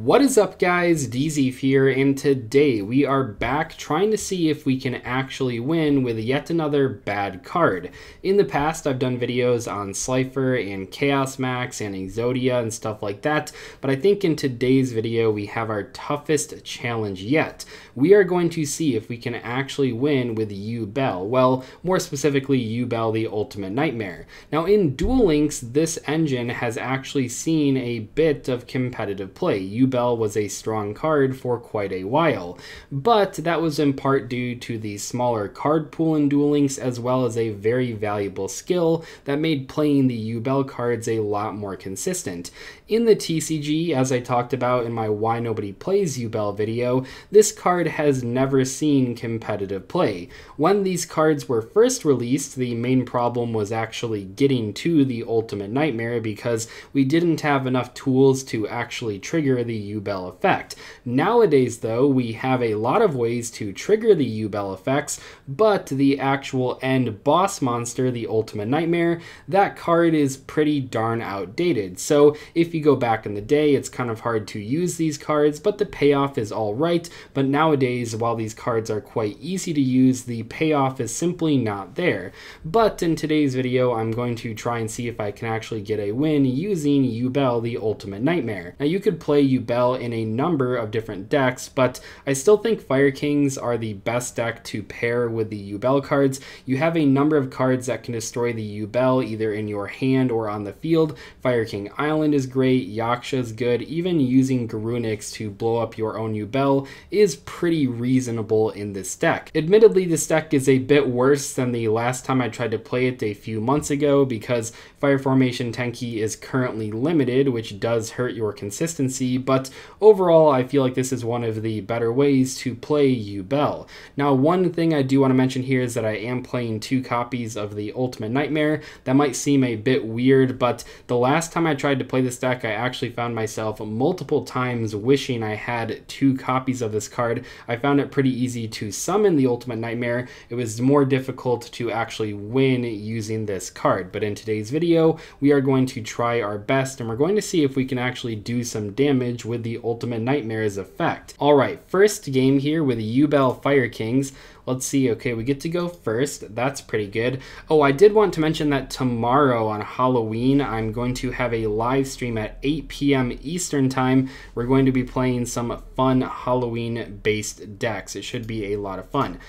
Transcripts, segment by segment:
What is up, guys? Dzeeff here, and today we are back trying to see if we can actually win with yet another bad card. In the past, I've done videos on Slifer and Chaos Max and Exodia and stuff like that, but I think in today's video we have our toughest challenge yet. We are going to see if we can actually win with Yubel. Well, more specifically, Yubel the Ultimate Nightmare. Now, in Duel Links, this engine has actually seen a bit of competitive play. Yubel was a strong card for quite a while, but that was in part due to the smaller card pool in Duel Links, as well as a very valuable skill that made playing the Yubel cards a lot more consistent. In the TCG, as I talked about in my Why Nobody Plays Yubel video, this card has never seen competitive play. When these cards were first released, the main problem was actually getting to the Ultimate Nightmare because we didn't have enough tools to actually trigger the Yubel effect. Nowadays, though, we have a lot of ways to trigger the Yubel effects, but the actual end boss monster, the Ultimate Nightmare, that card is pretty darn outdated. So if you go back in the day, it's kind of hard to use these cards, but the payoff is all right. But nowadays, while these cards are quite easy to use, the payoff is simply not there. But in today's video, I'm going to try and see if I can actually get a win using Yubel, the Ultimate Nightmare. Now, you could play Yubel in a number of different decks, but I still think Fire Kings are the best deck to pair with the Yubel cards. You have a number of cards that can destroy the Yubel either in your hand or on the field. Fire King Island is great, Yaksha is good, even using Garunix to blow up your own Yubel is pretty reasonable in this deck. Admittedly, this deck is a bit worse than the last time I tried to play it a few months ago because Fire Formation Tenki is currently limited, which does hurt your consistency, but overall I feel like this is one of the better ways to play Yubel. Now, one thing I do want to mention here is that I am playing 2 copies of the Ultimate Nightmare. That might seem a bit weird, but the last time I tried to play this deck, I actually found myself multiple times wishing I had 2 copies of this card. I found it pretty easy to summon the Ultimate Nightmare. It was more difficult to actually win using this card, but in today's video, we are going to try our best and we're going to see if we can actually do some damage with the Ultimate Nightmare's effect. Alright, first game here with Yubel Fire Kings. Let's see, okay, we get to go first. That's pretty good. Oh, I did want to mention that tomorrow on Halloween, I'm going to have a live stream at 8 p.m. Eastern Time. We're going to be playing some fun Halloween-based decks. It should be a lot of fun.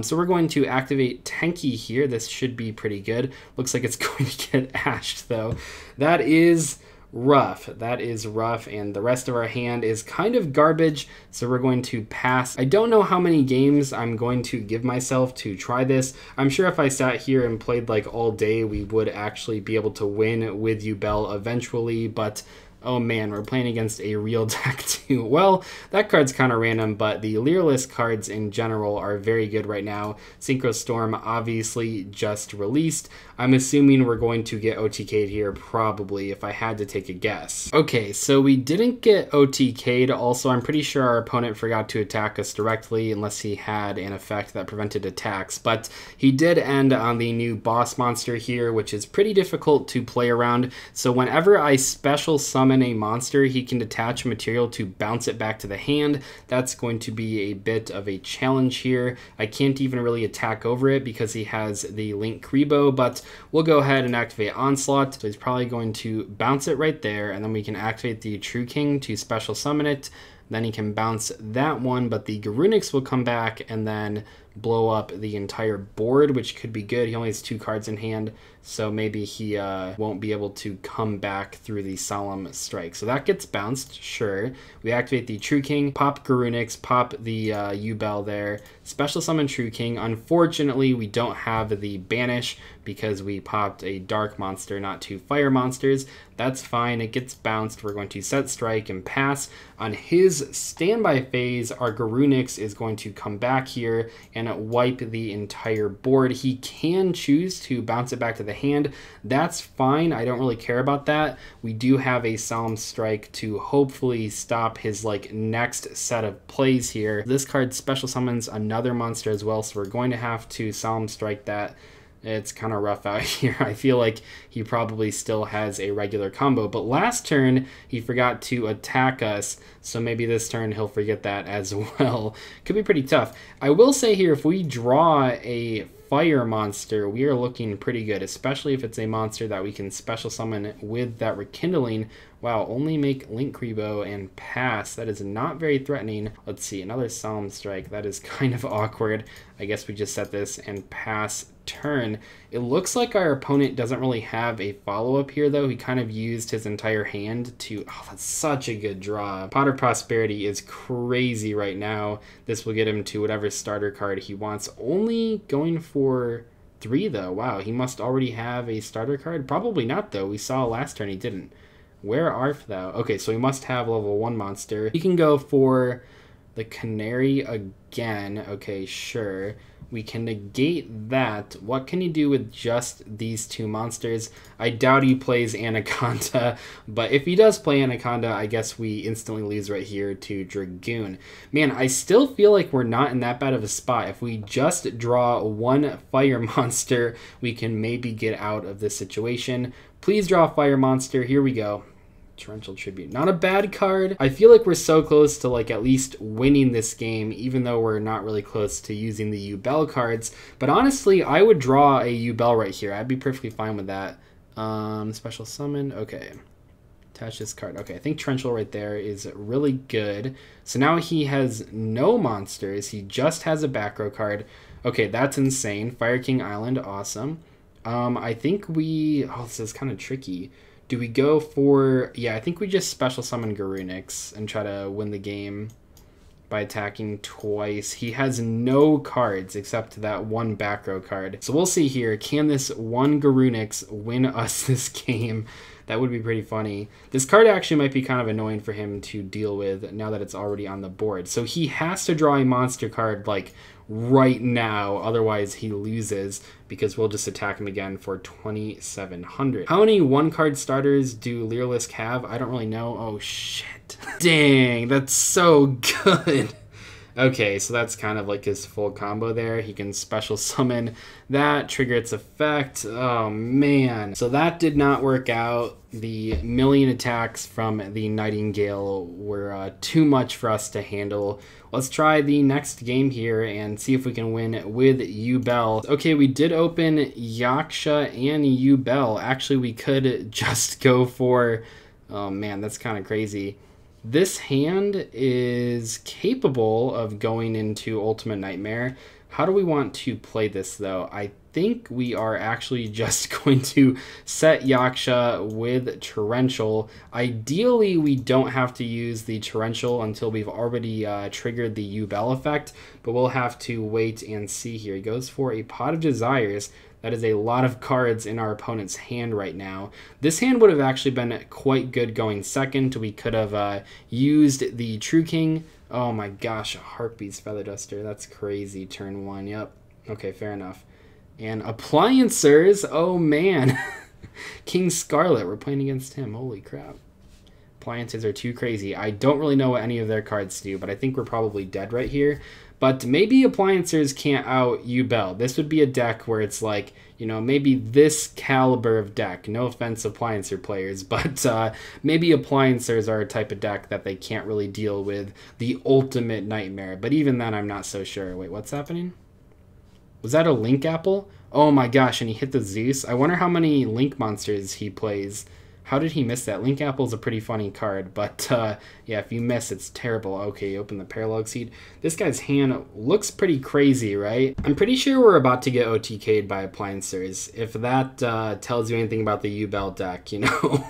So we're going to activate Tenki here. This should be pretty good. Looks like it's going to get ashed, though. That is rough. That is rough, and the rest of our hand is kind of garbage, so we're going to pass. I don't know how many games I'm going to give myself to try this. I'm sure if I sat here and played like all day, we would actually be able to win with Yubel eventually, but oh man, we're playing against a real deck too. Well, that card's kind of random, but the Leerless cards in general are very good right now. Synchro Storm obviously just released. I'm assuming we're going to get OTK'd here probably, if I had to take a guess. Okay, so we didn't get OTK'd. Also, I'm pretty sure our opponent forgot to attack us directly unless he had an effect that prevented attacks, but he did end on the new boss monster here, which is pretty difficult to play around. So whenever I special summon a monster, he can detach material to bounce it back to the hand. That's going to be a bit of a challenge here. I can't even really attack over it because he has the Link Kribo, but we'll go ahead and activate Onslaught. So he's probably going to bounce it right there, and then we can activate the True King to special summon it. Then he can bounce that one, but the Garunix will come back and then blow up the entire board, which could be good. He only has 2 cards in hand, so maybe he won't be able to come back through the Solemn Strike. So that gets bounced, sure. We activate the True King, pop Garunix, pop the Yubel there, special summon True King. Unfortunately, we don't have the Banish because we popped a Dark monster, not 2 Fire monsters. That's fine, it gets bounced. We're going to set strike and pass. On his standby phase, our Garunix is going to come back here and wipe the entire board. He can choose to bounce it back to the hand. That's fine, I don't really care about that. We do have a Solemn Strike to hopefully stop his like next set of plays here. This card special summons another monster as well, so we're going to have to Solemn Strike that. It's kind of rough out here. I feel like he probably still has a regular combo, but last turn he forgot to attack us, so maybe this turn he'll forget that as well. Could be pretty tough. I will say here, if we draw a fire monster, we are looking pretty good, especially if it's a monster that we can special summon with that rekindling. Wow, only make Link Kribo and pass. That is not very threatening. Let's see, another Solemn Strike. That is kind of awkward. I guess we just set this and pass turn. It looks like our opponent doesn't really have a follow-up here, though. He kind of used his entire hand to... Oh, that's such a good draw. Pot of Prosperity is crazy right now. This will get him to whatever starter card he wants. Only going for 3, though. Wow, he must already have a starter card? Probably not, though. We saw last turn he didn't. Where Arf, though? Okay, so he must have level 1 monster. He can go for the Canary again. Okay, sure. We can negate that. What can he do with just these 2 monsters? I doubt he plays Anaconda, but if he does play Anaconda, I guess we instantly lose right here to Dragoon. Man, I still feel like we're not in that bad of a spot. If we just draw 1 fire monster, we can maybe get out of this situation. Please draw a fire monster. Here we go. Torrential Tribute. Not a bad card. I feel like we're so close to like at least winning this game, even though we're not really close to using the Yubel cards. But honestly, I would draw a Yubel right here. I'd be perfectly fine with that. Special summon. Okay. Attach this card. Okay, I think Torrential right there is really good. So now he has no monsters. He just has a back row card. Okay, that's insane. Fire King Island. Awesome. I think we... Oh, this is kind of tricky. Do we go for... Yeah, I think we just special summon Garunix and try to win the game by attacking twice. He has no cards except that 1 back row card. So we'll see here. Can this 1 Garunix win us this game? That would be pretty funny. This card actually might be kind of annoying for him to deal with now that it's already on the board. So he has to draw a monster card like right now, otherwise he loses, because we'll just attack him again for 2,700. How many 1-card starters do Lyrilusc have? I don't really know. Oh shit. Dang, that's so good. Okay, so that's kind of like his full combo there. He can special summon that, trigger its effect. Oh man. So that did not work out. The million attacks from the Nightingale were too much for us to handle. Let's try the next game here and see if we can win with Yubel. Okay, we did open Yaksha and Yubel. Actually, we could just go for... Oh man, that's kind of crazy. This hand is capable of going into Ultimate Nightmare. How do we want to play this, though? I think we are actually just going to set Yaksha with Torrential. Ideally, we don't have to use the Torrential until we've already triggered the Yubel effect, but we'll have to wait and see here. He goes for a Pot of Desires. That is a lot of cards in our opponent's hand right now. This hand would have actually been quite good going second. We could have used the True King. Oh my gosh, a Harpy's Feather Duster. That's crazy. Turn 1. Yep. Okay, fair enough. And Appliancers. Oh man. King Scarlet. We're playing against him. Holy crap. Appliances are too crazy. I don't really know what any of their cards do, but I think we're probably dead right here. But maybe Appliancers can't out Yubel. This would be a deck where it's like, you know, maybe this caliber of deck. No offense, Appliancer players, but maybe Appliancers are a type of deck that they can't really deal with the Ultimate Nightmare. But even then, I'm not so sure. Wait, what's happening? Was that a Link Apple? Oh my gosh, and he hit the Zeus. I wonder how many Link monsters he plays. How did he miss that? Link Apple's a pretty funny card, but yeah, if you miss, it's terrible. Okay, open the Paralog Seed. This guy's hand looks pretty crazy, right? I'm pretty sure we're about to get OTK'd by Appliancers, if that tells you anything about the Yubel deck, you know?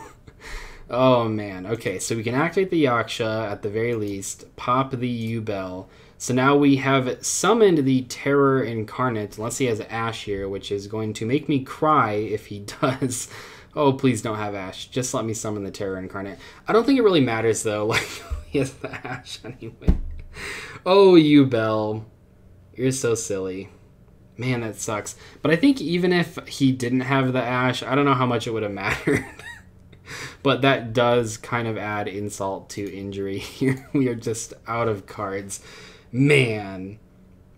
Oh man, okay, so we can activate the Yaksha at the very least, pop the Yubel. So now we have summoned the Terror Incarnate, unless he has Ash here, which is going to make me cry if he does. Oh, please don't have Ash. Just let me summon the Terror Incarnate. I don't think it really matters, though. Like, he has the Ash anyway. Oh, Yubel. You're so silly. Man, that sucks. But I think even if he didn't have the Ash, I don't know how much it would have mattered. But that does kind of add insult to injury here. We are just out of cards. Man.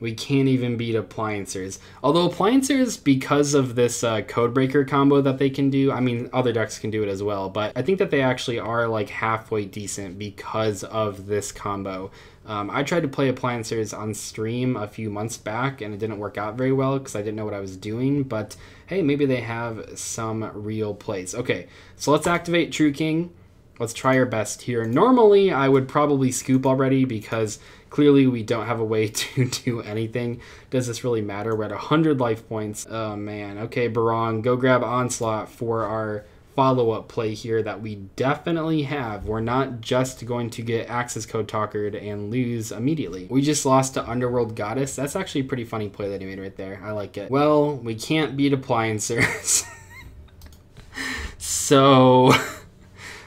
We can't even beat Appliancers. Although Appliancers, because of this Codebreaker combo that they can do, I mean, other decks can do it as well, but I think that they actually are like halfway decent because of this combo. I tried to play Appliancers on stream a few months back, and it didn't work out very well because I didn't know what I was doing, but hey, maybe they have some real plays. Okay, so let's activate True King. Let's try our best here. Normally, I would probably scoop already because clearly we don't have a way to do anything. Does this really matter? We're at 100 life points. Oh, man. Okay, Barong, go grab Onslaught for our follow-up play here that we definitely have. We're not just going to get Access Code Talkered and lose immediately. We just lost to Underworld Goddess. That's actually a pretty funny play that he made right there. I like it. Well, we can't beat Appliancers. So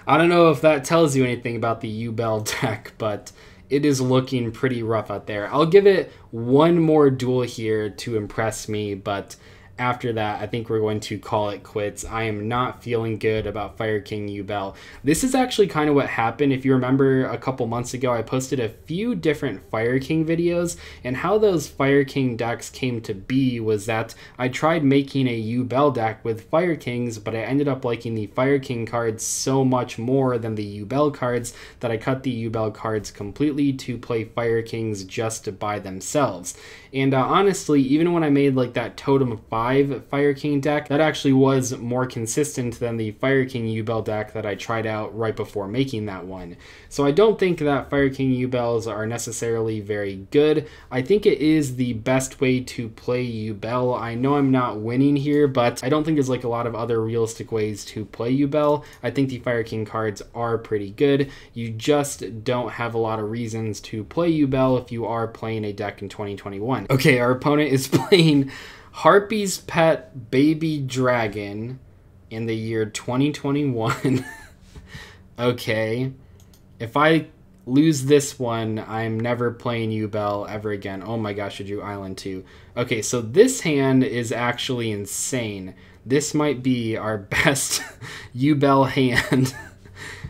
I don't know if that tells you anything about the Yubel deck, but it is looking pretty rough out there. I'll give it one more duel here to impress me, but after that, I think we're going to call it quits. I am not feeling good about Fire King Yubel. This is actually kind of what happened. If you remember a couple months ago, I posted a few different Fire King videos, and how those Fire King decks came to be was that I tried making a Yubel deck with Fire Kings, but I ended up liking the Fire King cards so much more than the Yubel cards that I cut the Yubel cards completely to play Fire Kings just by themselves. And honestly, even when I made like that Totem of 5 Fire King deck, that actually was more consistent than the Fire King Yubel deck that I tried out right before making that one. So I don't think that Fire King Yubels are necessarily very good. I think it is the best way to play Yubel. I know I'm not winning here, but I don't think there's like a lot of other realistic ways to play Yubel. I think the Fire King cards are pretty good. You just don't have a lot of reasons to play Yubel if you are playing a deck in 2021. Okay, our opponent is playing Harpy's Pet Baby Dragon in the year 2021. Okay, if I lose this one, I'm never playing Yubel ever again. Oh my gosh, Jeju Island 2. Okay, so this hand is actually insane. This might be our best Yubel hand.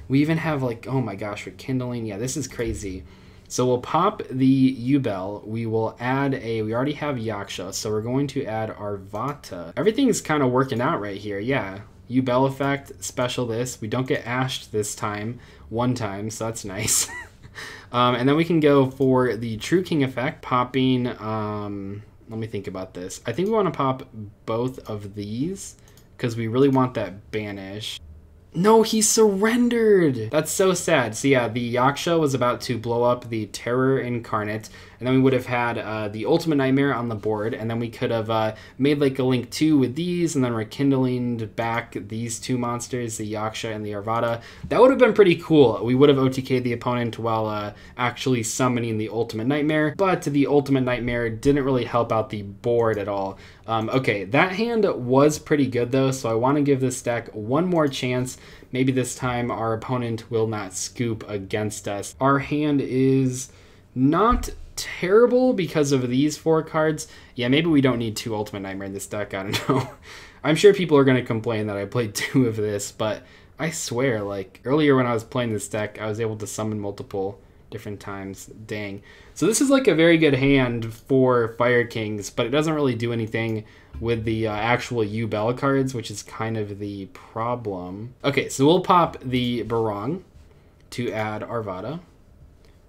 We even have like, oh my gosh, rekindling. Yeah, this is crazy. So we'll pop the Yubel. We will add we already have Yaksha, so we're going to add Arvata. Everything's kind of working out right here. Yeah, Yubel effect, special this. We don't get ashed this time, one time, so that's nice. And then we can go for the True King effect, popping, let me think about this. I think we want to pop both of these because we really want that banish. No, he surrendered. That's so sad. So yeah, the Yaksha was about to blow up the Terror Incarnate, and then we would have had the Ultimate Nightmare on the board, and then we could have made like a Link 2 with these, and then rekindling back these two monsters, the Yaksha and the Arvata. That would have been pretty cool. We would have OTK'd the opponent while actually summoning the Ultimate Nightmare, but the Ultimate Nightmare didn't really help out the board at all. Okay, that hand was pretty good though, so I want to give this deck one more chance. Maybe this time our opponent will not scoop against us. Our hand is not terrible because of these 4 cards. Yeah, maybe we don't need 2 Ultimate Nightmare in this deck, I don't know. I'm sure people are going to complain that I played 2 of this, but I swear, like, earlier when I was playing this deck, I was able to summon multiple different times. Dang. So this is like a very good hand for Fire Kings, but it doesn't really do anything with the actual Yubel cards, which is kind of the problem. Okay, so we'll pop the Barong to add Arvata.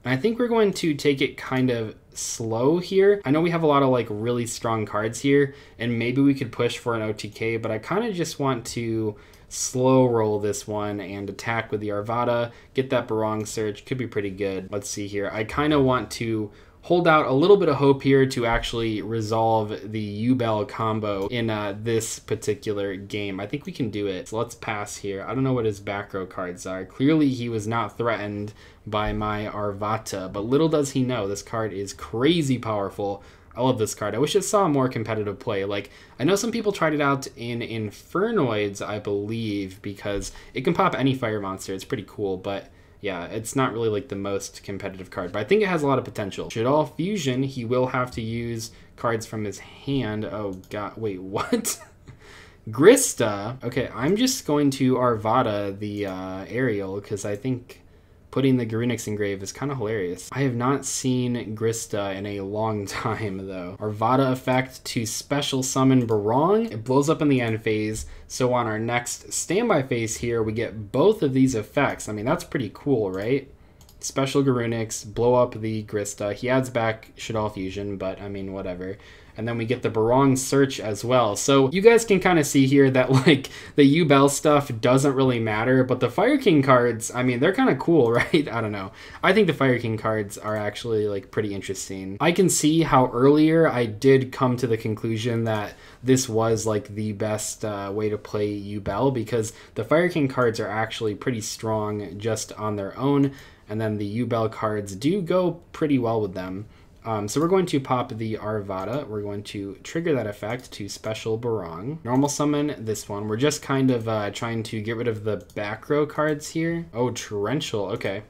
And I think we're going to take it kind of slow here. I know we have a lot of like really strong cards here, and maybe we could push for an OTK, but I kind of just want to slow roll this one and attack with the Arvata, get that Barong Surge. Could be pretty good. Let's see here. I kind of want to hold out a little bit of hope here to actually resolve the Yubel combo in this particular game. I think we can do it. So let's pass here. I don't know what his back row cards are. Clearly he was not threatened by my Arvata, but little does he know this card is crazy powerful. I love this card. I wish it saw more competitive play. Like, I know some people tried it out in Infernoids, I believe, because it can pop any fire monster. It's pretty cool, but yeah, it's not really like the most competitive card, but I think it has a lot of potential. Should all fusion, he will have to use cards from his hand. Oh god, wait, what? Grista. Okay, I'm just going to Arvata the Aerial because I think putting the Garunix engrave is kind of hilarious. I have not seen Grista in a long time though. Arvada effect to special summon Barong. It blows up in the end phase. So on our next standby phase here, we get both of these effects. I mean, that's pretty cool, right? Special Garunix, blow up the Grista. He adds back Shaddoll Fusion, but I mean, whatever. And then we get the Barong Search as well. So you guys can kind of see here that like the Yubel stuff doesn't really matter, but the Fire King cards, I mean, they're kind of cool, right? I don't know. I think the Fire King cards are actually like pretty interesting. I can see how earlier I did come to the conclusion that this was like the best way to play Yubel, because the Fire King cards are actually pretty strong just on their own. And then the Yubel cards do go pretty well with them. So we're going to pop the Arvada. We're going to trigger that effect to special Barong. Normal summon this one. We're just kind of trying to get rid of the back row cards here. Oh, Torrential. Okay.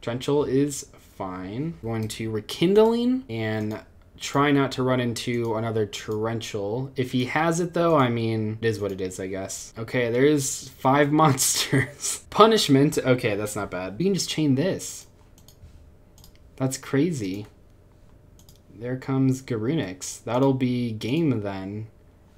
Torrential is fine. We're going to Rekindling and try not to run into another Torrential. If he has it though, I mean, it is what it is, I guess. Okay, there's 5 monsters. Punishment. Okay, that's not bad. We can just chain this. That's crazy. There comes Garunix. That'll be game then.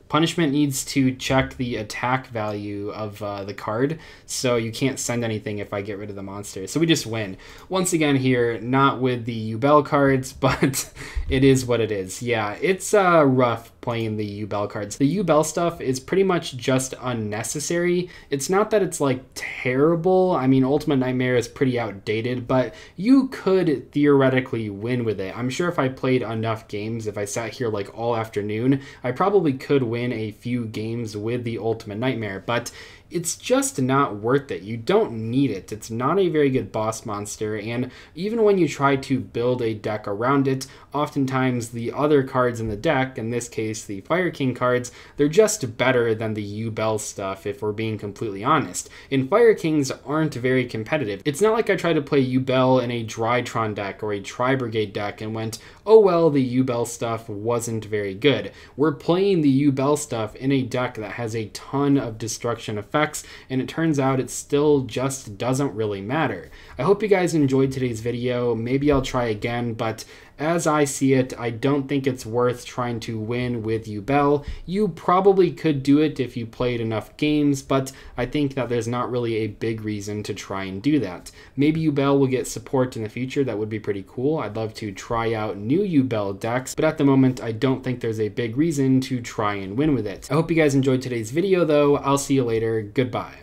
Punishment needs to check the attack value of the card, so you can't send anything if I get rid of the monster. So we just win. Once again here, not with the Yubel cards, but it is what it is. Yeah, it's rough playing the Yubel cards. The Yubel stuff is pretty much just unnecessary. It's not that it's like terrible. I mean, Ultimate Nightmare is pretty outdated, but you could theoretically win with it. I'm sure if I played enough games, if I sat here like all afternoon, I probably could win a few games with the Ultimate Nightmare, but it's just not worth it. You don't need it. It's not a very good boss monster, and even when you try to build a deck around it, oftentimes the other cards in the deck, in this case the Fire King cards, they're just better than the Yubel stuff, if we're being completely honest. And Fire Kings aren't very competitive. It's not like I tried to play Yubel in a Drytron deck or a Tri-Brigade deck and went, oh well, the Yubel stuff wasn't very good. We're playing the Yubel stuff in a deck that has a ton of destruction effects, and it turns out it still just doesn't really matter. I hope you guys enjoyed today's video. Maybe I'll try again, but as I see it, I don't think it's worth trying to win with Yubel. You probably could do it if you played enough games, but I think that there's not really a big reason to try and do that. Maybe Yubel will get support in the future. That would be pretty cool. I'd love to try out new Yubel decks, but at the moment, I don't think there's a big reason to try and win with it. I hope you guys enjoyed today's video, though. I'll see you later. Goodbye.